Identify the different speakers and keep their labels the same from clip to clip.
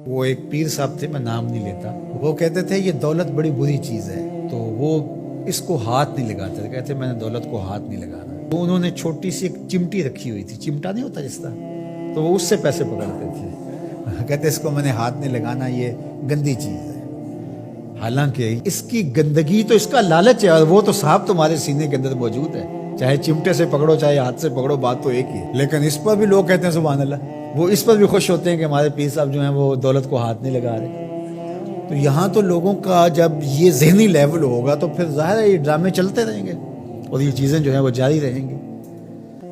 Speaker 1: وہ ایک پیر صاحب تھے، میں نام نہیں لیتا، وہ کہتے تھے یہ دولت بڑی بری چیز ہے، تو وہ اس کو ہاتھ نہیں لگاتے تھے، کہتے میں نے دولت کو ہاتھ نہیں لگانا۔ تو انہوں نے چھوٹی سی ایک چمٹی رکھی ہوئی تھی، چمٹا نہیں ہوتا جس طرح، تو وہ اس سے پیسے پکڑتے تھے، کہتے اس کو میں نے ہاتھ نہیں لگانا، یہ گندی چیز ہے۔ حالانکہ اس کی گندگی تو اس کا لالچ ہے، اور وہ تو صاحب تمہارے سینے کے اندر موجود ہے، چاہے چمٹے سے پکڑو چاہے ہاتھ سے پکڑو، بات تو ایک ہی ہے۔ لیکن اس پر بھی لوگ کہتے ہیں سبحان اللہ، وہ اس پر بھی خوش ہوتے ہیں کہ ہمارے پیر صاحب جو ہیں وہ دولت کو ہاتھ نہیں لگا رہے۔ تو یہاں تو لوگوں کا جب یہ ذہنی لیول ہوگا تو پھر ظاہر ہے یہ ڈرامے چلتے رہیں گے اور یہ چیزیں جو ہیں وہ جاری رہیں گی۔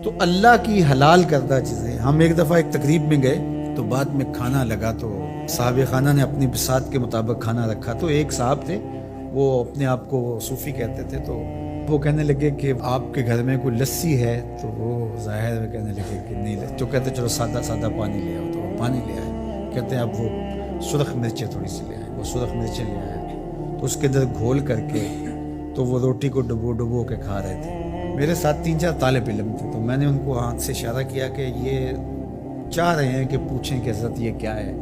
Speaker 1: تو اللہ کی حلال کردہ چیزیں، ہم ایک دفعہ ایک تقریب میں گئے تو بعد میں کھانا لگا، تو صاحب خانہ نے اپنی بساط کے مطابق کھانا رکھا، تو ایک صاحب تھے وہ اپنے آپ کو صوفی کہتے تھے، تو وہ کہنے لگے کہ آپ کے گھر میں کوئی لسی ہے؟ تو وہ ظاہر میں کہنے لگے کہ نہیں، تو کہتے چلو سادہ سادہ پانی لے آؤ، تو وہ پانی لے آئے، کہتے ہیں اب وہ سرخ مرچیں تھوڑی سی لے آئے، وہ سرخ مرچیں لے آئے، تو اس کے اندر گھول کر کے تو وہ روٹی کو ڈبو کے کھا رہے تھے۔ میرے ساتھ 3-4 طالب علم تھے، تو میں نے ان کو ہاتھ سے اشارہ کیا کہ یہ چاہ رہے ہیں کہ پوچھیں کہ حضرت یہ کیا ہے،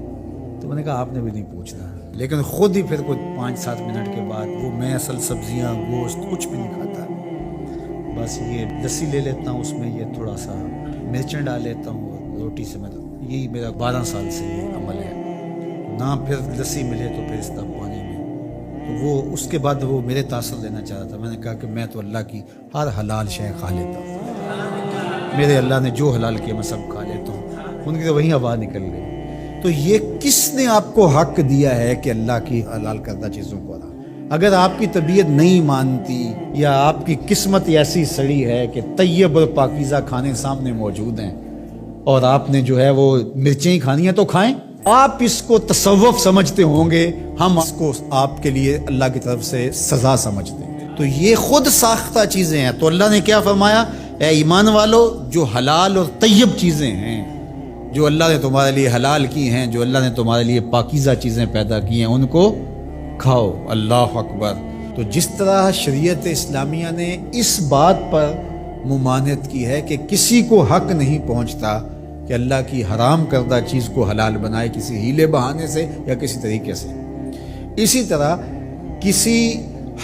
Speaker 1: تو میں نے کہا آپ نے بھی نہیں پوچھنا، لیکن خود ہی پھر کوئی 5-7 منٹ کے بعد وہ میں اصل سبزیاں گوشت کچھ بھی نہیں کھاتا، بس یہ لسی لے لیتا ہوں، اس میں یہ تھوڑا سا مرچیں ڈال لیتا ہوں اور روٹی سے، میں یہی میرا 12 سال سے یہ عمل ہے، نہ پھر لسی ملے تو پھر اس طرح پانی میں۔ تو وہ اس کے بعد وہ میرے تاثر لینا چاہ رہا تھا، میں نے کہا کہ میں تو اللہ کی ہر حلال شے کھا لیتا ہوں، میرے اللہ نے جو حلال کیا میں سب کھا لیتا ہوں۔ ان کی تو وہیں آواز نکل گئی۔ تو یہ کس نے آپ کو حق دیا ہے کہ اللہ کی حلال کردہ چیزوں کو حرام؟ اگر آپ کی طبیعت نہیں مانتی یا آپ کی قسمت ایسی سڑی ہے کہ طیب اور پاکیزہ کھانے سامنے موجود ہیں اور آپ نے جو ہے وہ مرچیں ہی کھانی ہیں تو کھائیں، آپ اس کو تصوف سمجھتے ہوں گے، ہم اس کو آپ کے لیے اللہ کی طرف سے سزا سمجھتے ہیں۔ تو یہ خود ساختہ چیزیں ہیں، تو اللہ نے کیا فرمایا؟ اے ایمان والو، جو حلال اور طیب چیزیں ہیں، جو اللہ نے تمہارے لیے حلال کی ہیں، جو اللہ نے تمہارے لیے پاکیزہ چیزیں پیدا کی ہیں، ان کو کھاؤ۔ اللہ اکبر۔ تو جس طرح شریعت اسلامیہ نے اس بات پر ممانعت کی ہے کہ کسی کو حق نہیں پہنچتا کہ اللہ کی حرام کردہ چیز کو حلال بنائے کسی ہیلے بہانے سے یا کسی طریقے سے، اسی طرح کسی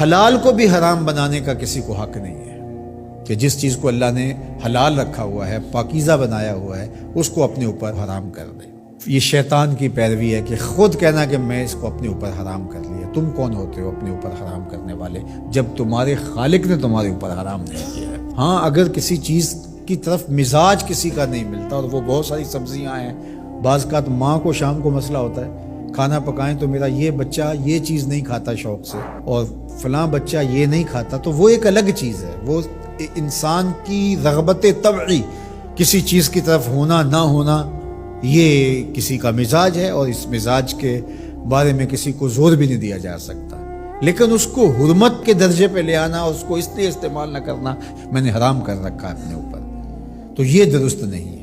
Speaker 1: حلال کو بھی حرام بنانے کا کسی کو حق نہیں ہے کہ جس چیز کو اللہ نے حلال رکھا ہوا ہے، پاکیزہ بنایا ہوا ہے، اس کو اپنے اوپر حرام کر دے۔ یہ شیطان کی پیروی ہے کہ خود کہنا کہ میں اس کو اپنے اوپر حرام کر لیا۔ تم کون ہوتے ہو اپنے اوپر حرام کرنے والے، جب تمہارے خالق نے تمہارے اوپر حرام نہیں کیا ہے؟ ہاں، اگر کسی چیز کی طرف مزاج کسی کا نہیں ملتا، اور وہ بہت ساری سبزیاں ہیں، بعض کا تو ماں کو شام کو مسئلہ ہوتا ہے، کھانا پکائیں تو میرا یہ بچہ یہ چیز نہیں کھاتا شوق سے، اور فلاں بچہ یہ نہیں کھاتا، تو وہ ایک الگ چیز ہے۔ وہ انسان کی رغبت طبعی کسی چیز کی طرف ہونا نہ ہونا، یہ کسی کا مزاج ہے، اور اس مزاج کے بارے میں کسی کو زور بھی نہیں دیا جا سکتا، لیکن اس کو حرمت کے درجے پہ لے آنا، اس کو اس لیے استعمال نہ کرنا، میں نے حرام کر رکھا ہے اپنے اوپر، تو یہ درست نہیں ہے۔